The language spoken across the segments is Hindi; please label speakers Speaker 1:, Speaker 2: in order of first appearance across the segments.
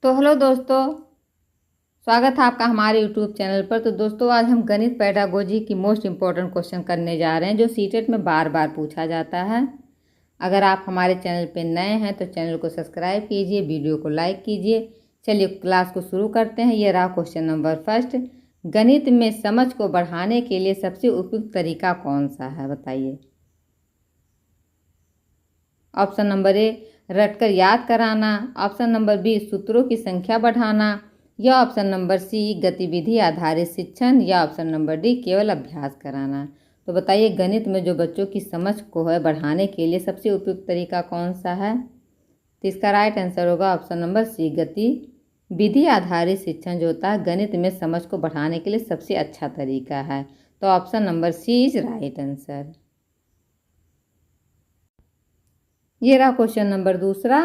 Speaker 1: तो हेलो दोस्तों, स्वागत है आपका हमारे यूट्यूब चैनल पर। तो दोस्तों, आज हम गणित पेडागोजी की मोस्ट इम्पॉर्टेंट क्वेश्चन करने जा रहे हैं जो सीटेट में बार बार पूछा जाता है। अगर आप हमारे चैनल पर नए हैं तो चैनल को सब्सक्राइब कीजिए, वीडियो को लाइक कीजिए। चलिए क्लास को शुरू करते हैं। ये रहा क्वेश्चन नंबर फर्स्ट। गणित में समझ को बढ़ाने के लिए सबसे उपयुक्त तरीका कौन सा है, बताइए। ऑप्शन नंबर ए, रटकर याद कराना। ऑप्शन नंबर बी, सूत्रों की संख्या बढ़ाना। या ऑप्शन नंबर सी, गतिविधि आधारित शिक्षण। या ऑप्शन नंबर डी, केवल अभ्यास कराना। तो बताइए, गणित में जो बच्चों की समझ को है बढ़ाने के लिए सबसे उपयुक्त तरीका कौन सा है। तो इसका राइट आंसर होगा ऑप्शन नंबर सी, गतिविधि आधारित शिक्षण जो होता है गणित में समझ को बढ़ाने के लिए सबसे अच्छा तरीका है। तो option number C is right answer. ये रहा क्वेश्चन नंबर दूसरा।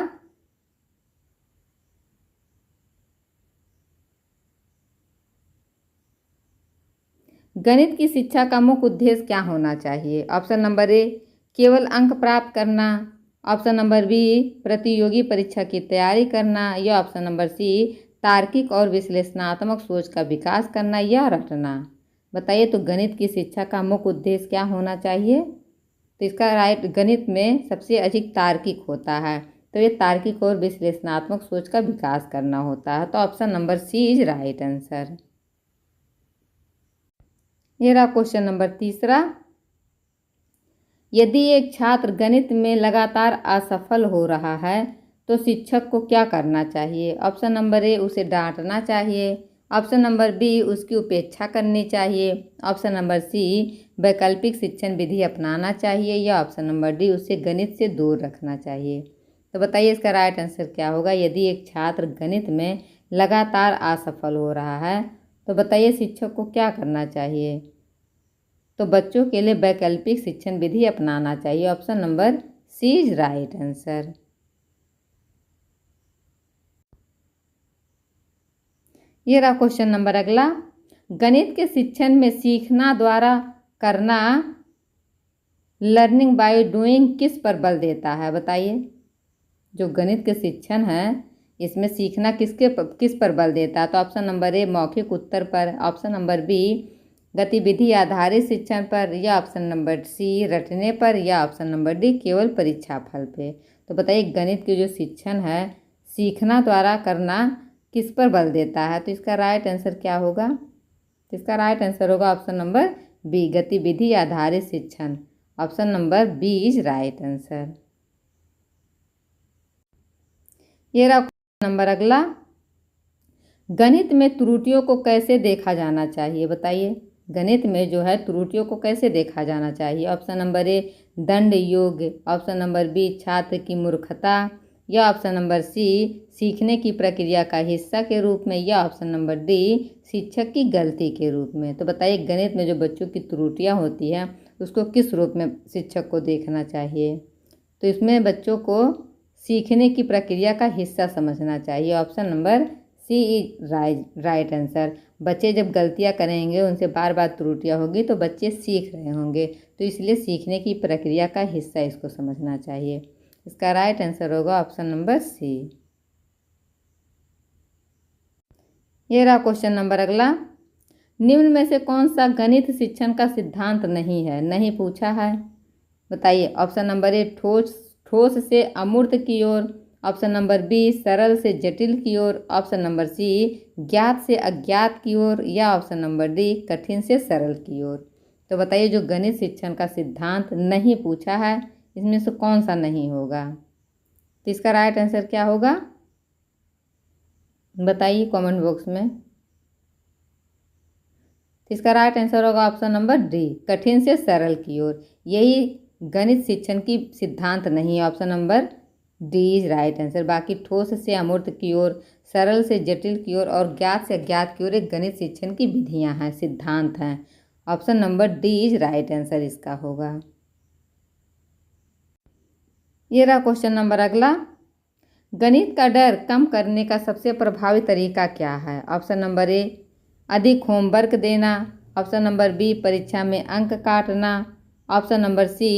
Speaker 1: गणित की शिक्षा का मुख्य उद्देश्य क्या होना चाहिए। ऑप्शन नंबर ए, केवल अंक प्राप्त करना। ऑप्शन नंबर बी, प्रतियोगी परीक्षा की तैयारी करना। या ऑप्शन नंबर सी, तार्किक और विश्लेषणात्मक सोच का विकास करना या रटना। बताइए, तो गणित की शिक्षा का मुख्य उद्देश्य क्या होना चाहिए। तो इसका राइट, गणित में सबसे अधिक तार्किक होता है, तो ये तार्किक और विश्लेषणात्मक सोच का विकास करना होता है। तो option number C is right answer. ये रहा क्वेश्चन नंबर तीसरा। यदि एक छात्र गणित में लगातार असफल हो रहा है तो शिक्षक को क्या करना चाहिए। ऑप्शन नंबर ए, उसे डांटना चाहिए। ऑप्शन नंबर बी, उसकी उपेक्षा करनी चाहिए। ऑप्शन नंबर सी, वैकल्पिक शिक्षण विधि अपनाना चाहिए। या ऑप्शन नंबर डी, उसे गणित से दूर रखना चाहिए। तो बताइए, इसका राइट आंसर क्या होगा। यदि एक छात्र गणित में लगातार असफल हो रहा है तो बताइए शिक्षक को क्या करना चाहिए। तो बच्चों के लिए वैकल्पिक शिक्षण विधि अपनाना चाहिए। Option number C is right answer. ये रहा क्वेश्चन नंबर अगला। गणित के शिक्षण में सीखना द्वारा करना, लर्निंग बाय डूइंग, किस पर बल देता है। बताइए, जो गणित के शिक्षण है इसमें सीखना किस पर बल देता है। तो ऑप्शन नंबर ए, मौखिक उत्तर पर। ऑप्शन नंबर बी, गतिविधि आधारित शिक्षण पर। या ऑप्शन नंबर सी, रटने पर। या ऑप्शन नंबर डी, केवल परीक्षा फल पे। तो बताइए, गणित के जो शिक्षण है सीखना द्वारा करना किस पर बल देता है। तो इसका राइट आंसर क्या होगा। तो इसका राइट आंसर होगा ऑप्शन नंबर बी, गतिविधि आधारित शिक्षण। Option number B is right answer. ये रहा नंबर अगला। गणित में त्रुटियों को कैसे देखा जाना चाहिए। बताइए, गणित में जो है त्रुटियों को कैसे देखा जाना चाहिए। ऑप्शन नंबर ए, दंड योग्य। ऑप्शन नंबर बी, छात्र की मूर्खता। या ऑप्शन नंबर सी, सीखने की प्रक्रिया का हिस्सा के रूप में। या ऑप्शन नंबर डी, शिक्षक की गलती के रूप में। तो बताइए, गणित में जो बच्चों की त्रुटियां होती हैं उसको किस रूप में शिक्षक को देखना चाहिए। तो इसमें बच्चों को सीखने की प्रक्रिया का हिस्सा समझना चाहिए। Option number C is right answer. बच्चे जब गलतियां करेंगे, उनसे बार बार त्रुटियां होगी तो बच्चे सीख रहे होंगे, तो इसलिए सीखने की प्रक्रिया का हिस्सा इसको समझना चाहिए। इसका राइट आंसर होगा ऑप्शन नंबर सी। ये रहा क्वेश्चन नंबर अगला। निम्न में से कौन सा गणित शिक्षण का सिद्धांत नहीं है, नहीं पूछा है। बताइए, ऑप्शन नंबर ए, ठोस से अमूर्त की ओर। ऑप्शन नंबर बी, सरल से जटिल की ओर। ऑप्शन नंबर सी, ज्ञात से अज्ञात की ओर। या ऑप्शन नंबर डी, कठिन से सरल की ओर। तो बताइए, जो गणित शिक्षण का सिद्धांत नहीं पूछा है इसमें से कौन सा नहीं होगा। तो इसका राइट आंसर क्या होगा, बताइए कमेंट बॉक्स में। तो इसका राइट आंसर होगा ऑप्शन नंबर डी, कठिन से सरल की ओर। यही गणित शिक्षण की सिद्धांत नहीं है। Option number D is right answer. बाकी ठोस से अमूर्त की ओर, सरल से जटिल की ओर और ज्ञात से अज्ञात की ओर एक गणित शिक्षण की विधियां हैं, सिद्धांत हैं। Option number D is right answer इसका होगा। ये रहा क्वेश्चन नंबर अगला। गणित का डर कम करने का सबसे प्रभावी तरीका क्या है। ऑप्शन नंबर ए, अधिक होमवर्क देना। ऑप्शन नंबर बी, परीक्षा में अंक काटना। ऑप्शन नंबर सी,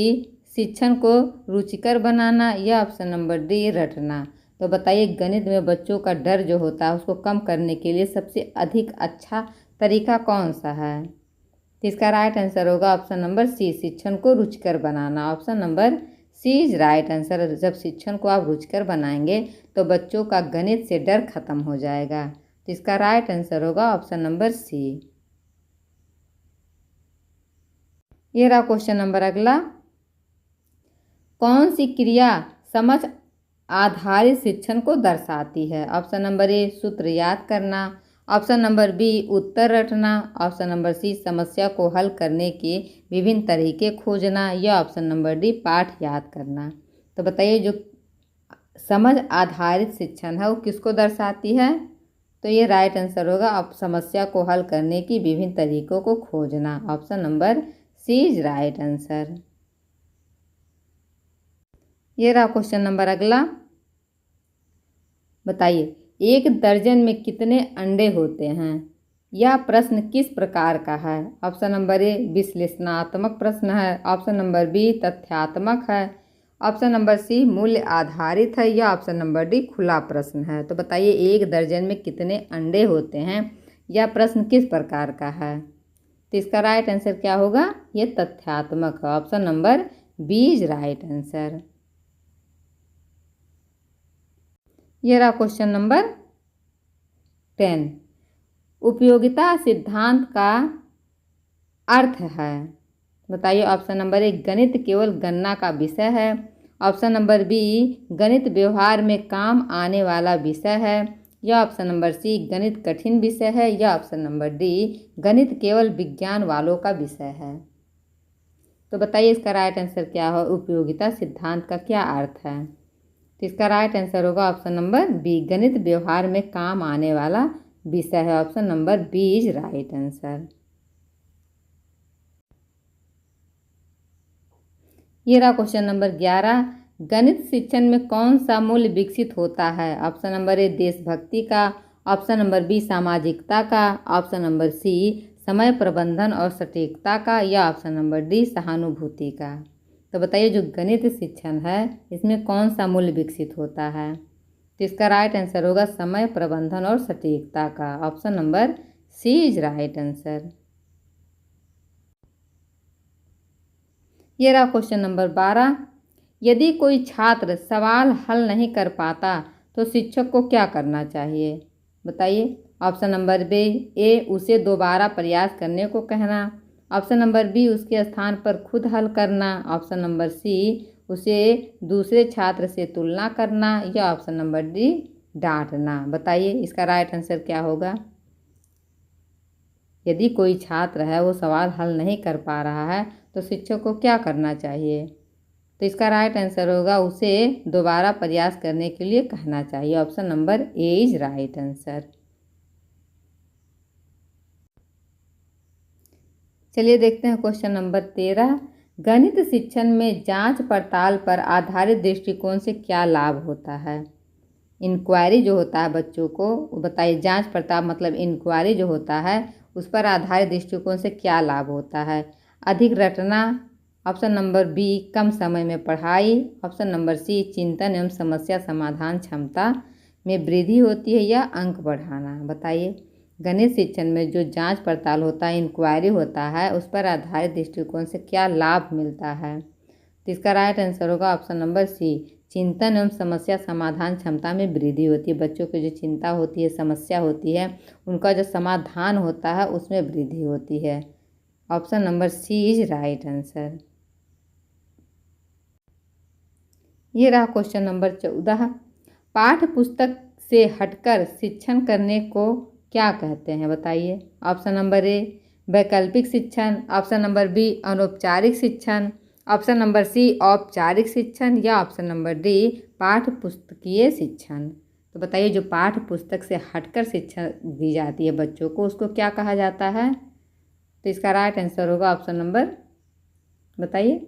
Speaker 1: शिक्षण को रुचिकर बनाना। या ऑप्शन नंबर डी, रटना। तो बताइए गणित में बच्चों का डर जो होता है उसको कम करने के लिए सबसे अधिक अच्छा तरीका कौन सा है? तो इसका राइट आंसर होगा ऑप्शन नंबर सी, शिक्षण को रुचिकर बनाना। Option number C is right answer. जब शिक्षण को आप रुचिकर बनाएंगे तो बच्चों का गणित से डर खत्म हो जाएगा। तो इसका राइट आंसर होगा ऑप्शन नंबर सी। ये रहा क्वेश्चन नंबर अगला। कौन सी क्रिया समझ आधारित शिक्षण को दर्शाती है? ऑप्शन नंबर ए सूत्र याद करना, ऑप्शन नंबर बी उत्तर रटना, ऑप्शन नंबर सी समस्या को हल करने के विभिन्न तरीके खोजना, या ऑप्शन नंबर डी पाठ याद करना। तो बताइए जो समझ आधारित शिक्षण है वो किसको दर्शाती है? तो ये राइट आंसर होगा अब समस्या को हल करने की विभिन्न तरीकों को खोजना। Option number C is right answer. ये रहा क्वेश्चन नंबर अगला। बताइए एक दर्जन में कितने अंडे होते हैं? यह प्रश्न किस प्रकार का है? ऑप्शन नंबर ए विश्लेषणात्मक प्रश्न है, ऑप्शन नंबर बी तथ्यात्मक है, ऑप्शन नंबर सी मूल्य आधारित है, या ऑप्शन नंबर डी खुला प्रश्न है। तो बताइए एक दर्जन में कितने अंडे होते हैं, यह प्रश्न किस प्रकार का है? तो इसका राइट आंसर क्या होगा? ये तथ्यात्मक है। Option number B is right answer. ये रहा क्वेश्चन नंबर 10। उपयोगिता सिद्धांत का अर्थ है। बताइए ऑप्शन नंबर ए गणित केवल गणना का विषय है, ऑप्शन नंबर बी गणित व्यवहार में काम आने वाला विषय है, या ऑप्शन नंबर सी गणित कठिन विषय है, या ऑप्शन नंबर डी गणित केवल विज्ञान वालों का विषय है। तो बताइए इसका राइट आंसर क्या हो? उपयोगिता सिद्धांत का क्या अर्थ है? तो इसका राइट आंसर होगा ऑप्शन नंबर बी गणित व्यवहार में काम आने वाला विषय है। Option number B is right answer. ये रहा क्वेश्चन नंबर 11। गणित शिक्षण में कौन सा मूल्य विकसित होता है? ऑप्शन नंबर ए देशभक्ति का, ऑप्शन नंबर बी सामाजिकता का, ऑप्शन नंबर सी समय प्रबंधन और सटीकता का, या ऑप्शन नंबर डी सहानुभूति का। तो बताइए जो गणित शिक्षण है इसमें कौन सा मूल्य विकसित होता है? तो इसका राइट आंसर होगा समय प्रबंधन और सटीकता का। Option number C is right answer. ये रहा क्वेश्चन नंबर 12। यदि कोई छात्र सवाल हल नहीं कर पाता तो शिक्षक को क्या करना चाहिए? बताइए ऑप्शन नंबर बी ए उसे दोबारा प्रयास करने को कहना, ऑप्शन नंबर बी उसके स्थान पर खुद हल करना, ऑप्शन नंबर सी उसे दूसरे छात्र से तुलना करना, या ऑप्शन नंबर डी डांटना। बताइए इसका राइट आंसर क्या होगा? यदि कोई छात्र है वो सवाल हल नहीं कर पा रहा है तो शिक्षक को क्या करना चाहिए? तो इसका राइट आंसर होगा उसे दोबारा प्रयास करने के लिए कहना चाहिए। Option number A is right answer. चलिए देखते हैं क्वेश्चन नंबर 13। गणित शिक्षण में जांच पड़ताल पर आधारित दृष्टिकोण से क्या लाभ होता है? इंक्वायरी जो होता है बच्चों को बताइए, जांच पड़ताल मतलब इंक्वायरी जो होता है उस पर आधारित दृष्टिकोण से क्या लाभ होता है? अधिक रटना, ऑप्शन नंबर बी कम समय में पढ़ाई, ऑप्शन नंबर सी चिंतन एवं समस्या समाधान क्षमता में वृद्धि होती है, या अंक बढ़ाना। बताइए गणित शिक्षण में जो जांच पड़ताल होता है इंक्वायरी होता है उस पर आधारित दृष्टिकोण से क्या लाभ मिलता है? तो इसका राइट आंसर होगा ऑप्शन नंबर सी चिंतन एवं समस्या समाधान क्षमता में वृद्धि होती है। बच्चों की जो चिंता होती है, समस्या होती है, उनका जो समाधान होता है उसमें वृद्धि होती है। Option number C is right answer. ये रहा क्वेश्चन नंबर 14। पाठ्य पुस्तक से हटकर शिक्षण करने को क्या कहते हैं? बताइए ऑप्शन नंबर ए वैकल्पिक शिक्षण, ऑप्शन नंबर बी अनौपचारिक शिक्षण, ऑप्शन नंबर सी औपचारिक शिक्षण, या ऑप्शन नंबर डी पाठ्य पुस्तकीय शिक्षण। तो बताइए जो पाठ्य पुस्तक से हटकर शिक्षा दी जाती है बच्चों को उसको क्या कहा जाता है? तो इसका राइट आंसर होगा ऑप्शन नंबर, बताइए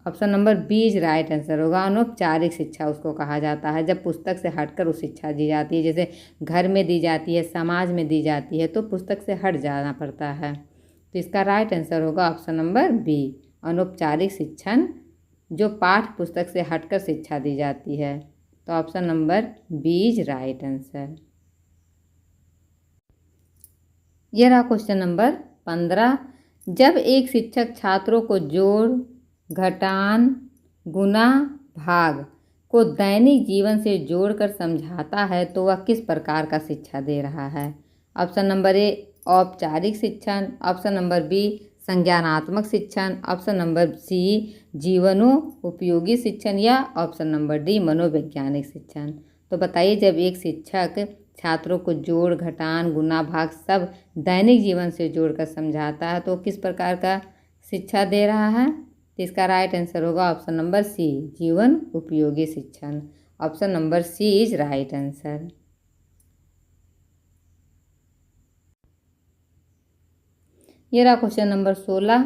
Speaker 1: option number B is right answer होगा। अनौपचारिक शिक्षा उसको कहा जाता है जब पुस्तक से हटकर उस शिक्षा दी जाती है, जैसे घर में दी जाती है, समाज में दी जाती है, तो पुस्तक से हट जाना पड़ता है। तो इसका राइट आंसर होगा ऑप्शन नंबर बी अनौपचारिक शिक्षण जो पाठ्य पुस्तक से हटकर शिक्षा दी जाती है। तो option number B is right answer. यह रहा क्वेश्चन नंबर 15। जब एक शिक्षक छात्रों को जोड़, घटान, गुणा, भाग को दैनिक जीवन से जोड़कर समझाता है तो वह किस प्रकार का शिक्षा दे रहा है? ऑप्शन नंबर ए औपचारिक शिक्षण, ऑप्शन नंबर बी संज्ञानात्मक शिक्षण, ऑप्शन नंबर सी जीवनोपयोगी शिक्षण या ऑप्शन नंबर डी मनोवैज्ञानिक शिक्षण। तो बताइए, जब एक शिक्षक छात्रों को जोड़, घटान, गुणा, भाग सब दैनिक जीवन से जोड़कर समझाता है तो किस प्रकार का शिक्षा दे रहा है? तो इसका राइट आंसर होगा ऑप्शन नंबर सी जीवन उपयोगी शिक्षण। Option number C is right answer. ये रहा क्वेश्चन नंबर 16।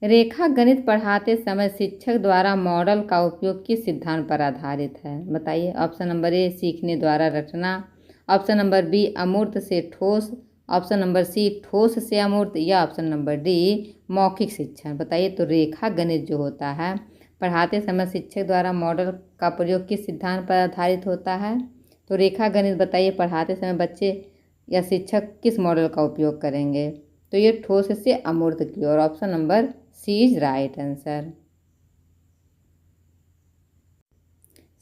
Speaker 1: रेखा गणित पढ़ाते समय शिक्षक द्वारा मॉडल का उपयोग किस सिद्धांत पर आधारित है? बताइए। ऑप्शन नंबर ए सीखने द्वारा रटना, ऑप्शन नंबर बी अमूर्त से ठोस, ऑप्शन नंबर सी ठोस से अमूर्त या ऑप्शन नंबर डी मौखिक शिक्षण। बताइए, तो रेखा गणित जो होता है पढ़ाते समय शिक्षक द्वारा मॉडल का प्रयोग किस सिद्धांत पर आधारित होता है? तो रेखा गणित बताइए पढ़ाते समय बच्चे या शिक्षक किस मॉडल का उपयोग करेंगे? तो ये ठोस से अमूर्त की ओर। Option number C is right answer.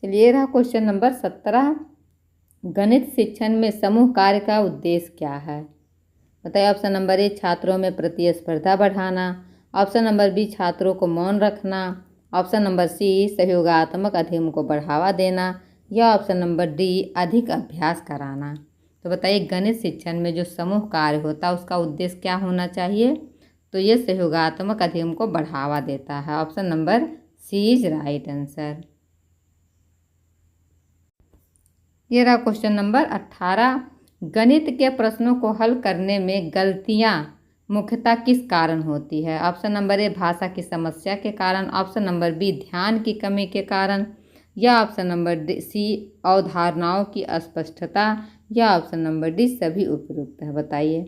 Speaker 1: चलिए रहा क्वेश्चन नंबर 17। गणित शिक्षण में समूह कार्य का उद्देश्य क्या है? बताइए। ऑप्शन नंबर ए छात्रों में प्रतिस्पर्धा बढ़ाना, ऑप्शन नंबर बी छात्रों को मौन रखना, ऑप्शन नंबर सी सहयोगात्मक अध्ययन को बढ़ावा देना या ऑप्शन नंबर डी अधिक अभ्यास कराना। तो बताइए, गणित शिक्षण में जो समूह कार्य होता है उसका उद्देश्य क्या होना चाहिए? तो ये सहयोगात्मक अध्ययन को बढ़ावा देता है। Option number C is right answer. ये रहा क्वेश्चन नंबर 18। गणित के प्रश्नों को हल करने में गलतियां मुख्यतः किस कारण होती है? ऑप्शन नंबर ए भाषा की समस्या के कारण, ऑप्शन नंबर बी ध्यान की कमी के कारण या ऑप्शन नंबर सी अवधारणाओं की अस्पष्टता या ऑप्शन नंबर डी सभी उपयुक्त है। बताइए।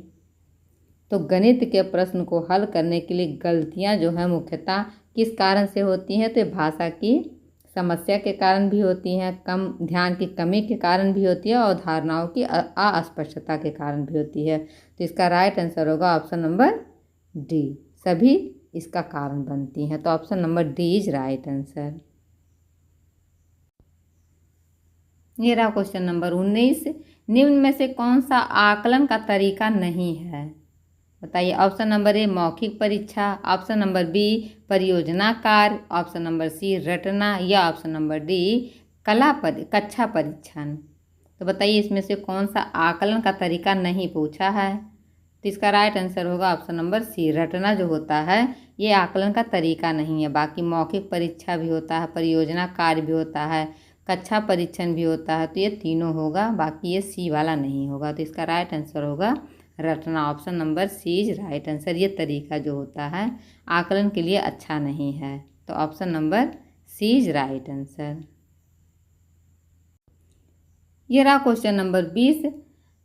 Speaker 1: तो गणित के प्रश्न को हल करने के लिए गलतियां जो है मुख्यतः किस कारण से होती हैं? तो भाषा की समस्या के कारण भी होती हैं, कम ध्यान की कमी के कारण भी होती है और धारणाओं की अस्पष्टता के कारण भी होती है। तो इसका राइट आंसर होगा ऑप्शन नंबर डी, सभी इसका कारण बनती हैं। तो option number D is right answer. ये रहा क्वेश्चन नंबर 19। निम्न में से कौन सा आकलन का तरीका नहीं है? बताइए। ऑप्शन नंबर ए मौखिक परीक्षा, ऑप्शन नंबर बी परियोजना कार्य, ऑप्शन नंबर सी रटना या ऑप्शन नंबर डी कक्षा परीक्षण। तो बताइए, इसमें से कौन सा आकलन का तरीका नहीं पूछा है? तो इसका राइट आंसर होगा ऑप्शन नंबर सी रटना जो होता है ये आकलन का तरीका नहीं है। बाकी मौखिक परीक्षा भी होता है, परियोजना कार्य भी होता है, कक्षा परीक्षण भी होता है, तो ये तीनों होगा, बाकी ये सी वाला नहीं होगा। तो इसका राइट आंसर होगा रटना। Option number C is right answer. ये तरीका जो होता है आकलन के लिए अच्छा नहीं है। तो option number C is right answer. ये रहा क्वेश्चन नंबर 20।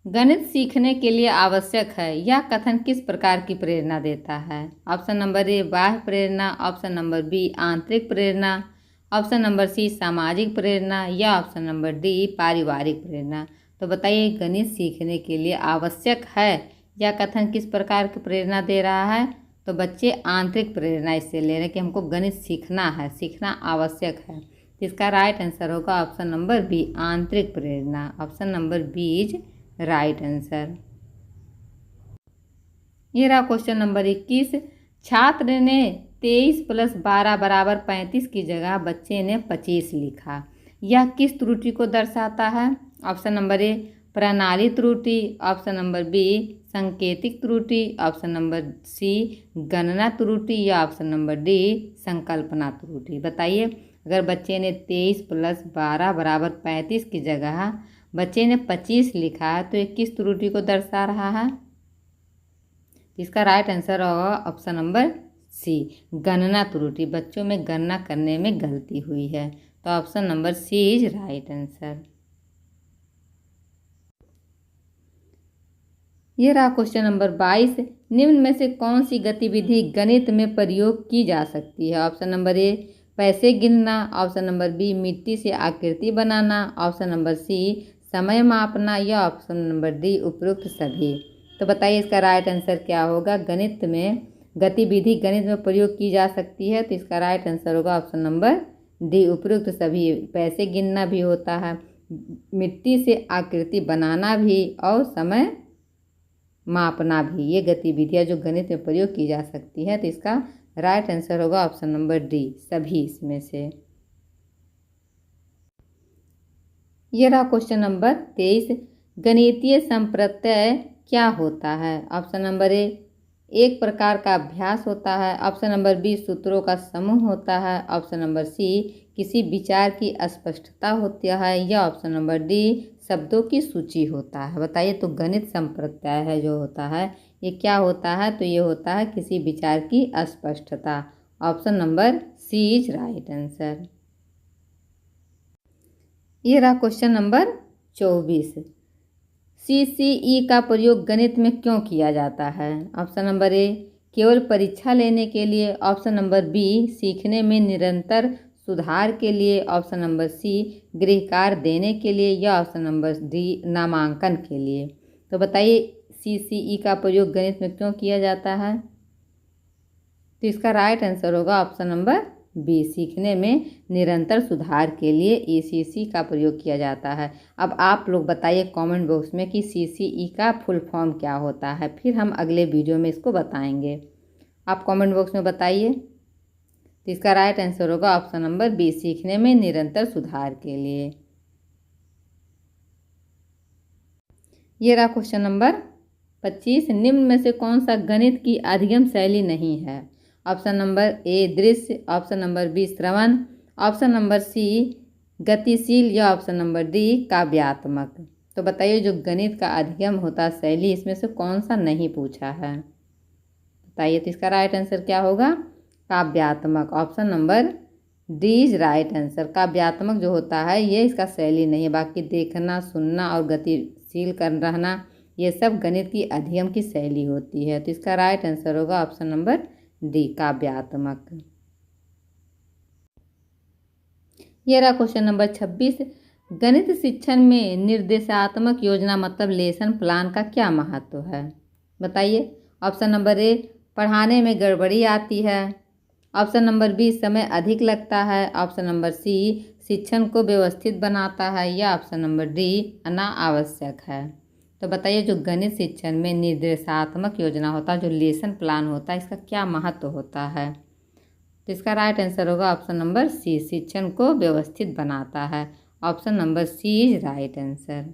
Speaker 1: गणित सीखने के लिए आवश्यक है यह कथन किस प्रकार की प्रेरणा देता है? ऑप्शन नंबर ए बाह्य प्रेरणा, ऑप्शन नंबर बी आंतरिक प्रेरणा, ऑप्शन नंबर सी सामाजिक प्रेरणा या ऑप्शन नंबर डी पारिवारिक प्रेरणा। तो बताइए, गणित सीखने के लिए आवश्यक है यह कथन किस प्रकार की प्रेरणा दे रहा है? तो बच्चे आंतरिक प्रेरणा इससे ले रहे हैं कि हमको गणित सीखना है, सीखना आवश्यक है। तो इसका राइट आंसर होगा ऑप्शन नंबर बी आंतरिक प्रेरणा। Option number B is right answer. ये रहा क्वेश्चन नंबर 21। छात्र ने 23 + 12 = 35 की जगह बच्चे ने 25 लिखा। यह किस त्रुटि को दर्शाता है? ऑप्शन नंबर ए प्रणाली त्रुटि, ऑप्शन नंबर बी सांकेतिक त्रुटि, ऑप्शन नंबर सी गणना त्रुटि या ऑप्शन नंबर डी संकल्पना त्रुटि। बताइए, अगर बच्चे ने 23 + 12 = 35 की जगह बच्चे ने 25 लिखा है तो ये किस त्रुटि को दर्शा रहा है? इसका राइट आंसर होगा ऑप्शन नंबर सी गणना त्रुटि। बच्चों में गणना करने में गलती हुई है। तो option number C is right answer. ये रहा क्वेश्चन नंबर 22। निम्न में से कौन सी गतिविधि गणित में प्रयोग की जा सकती है? ऑप्शन नंबर ए पैसे गिनना, ऑप्शन नंबर बी मिट्टी से आकृति बनाना, ऑप्शन नंबर सी समय मापना, या ऑप्शन नंबर डी उपरोक्त सभी। तो बताइए इसका राइट आंसर क्या होगा। गणित में गतिविधि गणित में प्रयोग की जा सकती है, तो इसका राइट आंसर होगा ऑप्शन नंबर डी उपरोक्त सभी। पैसे गिनना भी होता है, मिट्टी से आकृति बनाना भी, और समय मापना भी, ये गतिविधियां जो गणित में प्रयोग की जा सकती है। तो इसका राइट आंसर होगा ऑप्शन नंबर डी सभी इसमें से। ये रहा क्वेश्चन नंबर 23। गणितीय संप्रत्यय क्या होता है। ऑप्शन नंबर ए एक प्रकार का अभ्यास होता है, ऑप्शन नंबर बी सूत्रों का समूह होता है, ऑप्शन नंबर सी किसी विचार की स्पष्टता होती है, या ऑप्शन नंबर डी शब्दों की सूची होता है। बताइए तो गणित संप्रत्यय है जो होता है ये क्या होता है। तो ये होता है किसी विचार की स्पष्टता। Option number C is right answer. ये रहा क्वेश्चन नंबर 24। CCE का प्रयोग गणित में क्यों किया जाता है। ऑप्शन नंबर ए केवल परीक्षा लेने के लिए, ऑप्शन नंबर बी सीखने में निरंतर सुधार के लिए, ऑप्शन नंबर सी गृहकार्य देने के लिए, या ऑप्शन नंबर डी नामांकन के लिए। तो बताइए CCE का प्रयोग गणित में क्यों किया जाता है। तो इसका राइट आंसर होगा ऑप्शन नंबर बी सीखने में निरंतर सुधार के लिए ECC का प्रयोग किया जाता है। अब आप लोग बताइए कमेंट बॉक्स में कि CCE का फुल फॉर्म क्या होता है, फिर हम अगले वीडियो में इसको बताएंगे। आप कमेंट बॉक्स में बताइए। तो इसका राइट आंसर होगा ऑप्शन नंबर बी सीखने में निरंतर सुधार के लिए। ये रहा क्वेश्चन नंबर 25। निम्न में से कौन सा गणित की अधिगम शैली नहीं है। ऑप्शन नंबर ए दृश्य, ऑप्शन नंबर बी श्रवण, ऑप्शन नंबर सी गतिशील, या ऑप्शन नंबर डी काव्यात्मक। तो बताइए जो गणित का अधिगम होता शैली इसमें से कौन सा नहीं पूछा है। बताइए तो इसका राइट आंसर क्या होगा काव्यात्मक। Option number D is right answer. काव्यात्मक जो होता है ये इसका शैली नहीं है, बाकी देखना सुनना और गतिशील कर रहना ये सब गणित की अधिगम की शैली होती है। तो इसका राइट आंसर होगा ऑप्शन नंबर डी काव्यात्मक। यह रहा क्वेश्चन नंबर 26। गणित शिक्षण में निर्देशात्मक योजना मतलब लेसन प्लान का क्या महत्व है। बताइए। ऑप्शन नंबर ए पढ़ाने में गड़बड़ी आती है, ऑप्शन नंबर बी समय अधिक लगता है, ऑप्शन नंबर सी शिक्षण को व्यवस्थित बनाता है, या ऑप्शन नंबर डी अनावश्यक है। तो बताइए जो गणित शिक्षण में निर्देशात्मक योजना होता है जो लेसन प्लान होता है इसका क्या महत्व होता है। तो इसका राइट आंसर होगा ऑप्शन नंबर सी शिक्षण को व्यवस्थित बनाता है। Option number C is right answer.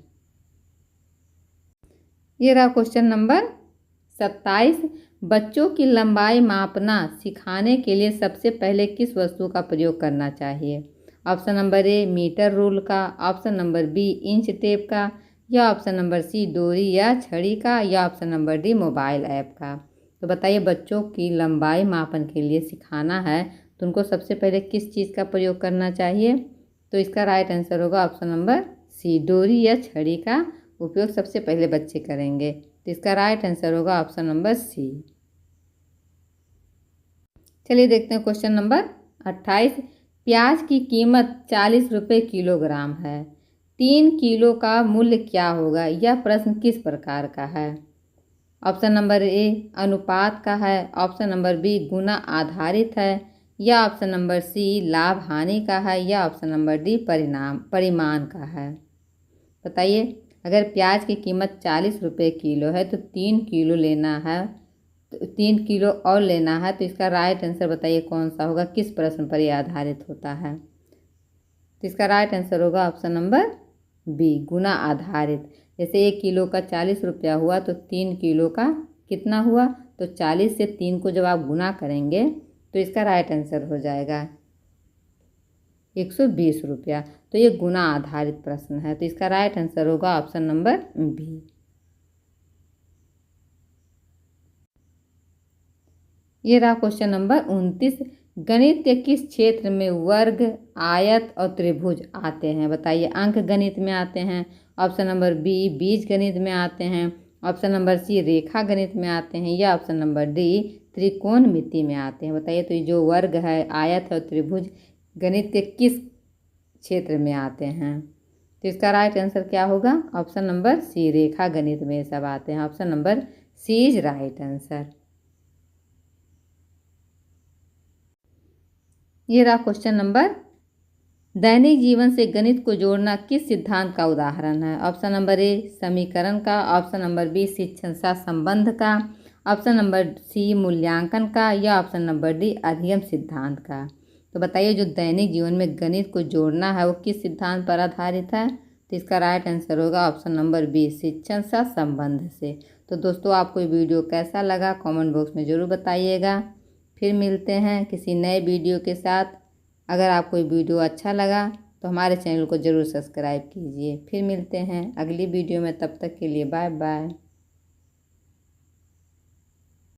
Speaker 1: ये रहा क्वेश्चन नंबर 27। बच्चों की लंबाई मापना सिखाने के लिए सबसे पहले किस वस्तु का प्रयोग करना चाहिए। Option number A metre rule का, option number B inch tape का, या ऑप्शन नंबर सी डोरी या छड़ी का, या option number D mobile app का। तो बताइए बच्चों की लंबाई मापन के लिए सिखाना है तो उनको सबसे पहले किस चीज़ का प्रयोग करना चाहिए। तो इसका राइट आंसर होगा ऑप्शन नंबर सी डोरी या छड़ी का उपयोग सबसे पहले बच्चे करेंगे। तो इसका राइट आंसर होगा ऑप्शन नंबर सी। चलिए देखते हैं क्वेश्चन नंबर 28। प्याज की कीमत 40 रुपये किलोग्राम है, 3 किलो का मूल्य क्या होगा। यह प्रश्न किस प्रकार का है। ऑप्शन नंबर ए अनुपात का है, ऑप्शन नंबर बी गुना आधारित है, या ऑप्शन नंबर सी लाभ हानि का है, या ऑप्शन नंबर डी परिमाण का है। बताइए अगर प्याज की कीमत 40 रुपये किलो है तो 3 किलो लेना है, तो 3 किलो और लेना है। तो इसका राइट आंसर बताइए कौन सा होगा, किस प्रश्न पर यह आधारित होता है। तो इसका राइट आंसर होगा ऑप्शन नंबर बी गुना आधारित। जैसे 1 किलो का 40 रुपया हुआ तो 3 किलो का कितना हुआ, तो 40 से 3 को जब आप गुना करेंगे तो इसका राइट आंसर हो जाएगा 120 रुपया। तो ये गुना आधारित प्रश्न है, तो इसका राइट आंसर होगा ऑप्शन नंबर बी। ये रहा क्वेश्चन नंबर 29। गणित के किस क्षेत्र में वर्ग आयत और त्रिभुज आते हैं। बताइए अंक गणित में आते हैं, ऑप्शन नंबर बी बीज गणित में आते हैं, ऑप्शन नंबर सी रेखा गणित में आते हैं, या ऑप्शन नंबर डी त्रिकोणमिति में आते हैं। बताइए तो ये जो वर्ग है आयत है और त्रिभुज गणित के किस क्षेत्र में आते हैं? तो इसका राइट आंसर क्या होगा? ऑप्शन नंबर सी, रेखा गणित में सब आते हैं। Option number C is right answer. ये रहा क्वेश्चन नंबर। दैनिक जीवन से गणित को जोड़ना किस सिद्धांत का उदाहरण है? ऑप्शन नंबर ए समीकरण का, ऑप्शन नंबर बी शिक्षण सा संबंध का, ऑप्शन नंबर सी मूल्यांकन का, या ऑप्शन नंबर डी अधिगम सिद्धांत का। तो बताइए जो दैनिक जीवन में गणित को जोड़ना है वो किस सिद्धांत पर आधारित है? तो इसका राइट आंसर होगा ऑप्शन नंबर बी शिक्षण सा संबंध से। तो दोस्तों आपको ये वीडियो कैसा लगा कमेंट बॉक्स में ज़रूर बताइएगा। फिर मिलते हैं किसी नए वीडियो के साथ। अगर आपको ये वीडियो अच्छा लगा तो हमारे चैनल को ज़रूर सब्सक्राइब कीजिए। फिर मिलते हैं अगली वीडियो में, तब तक के लिए बाय बाय।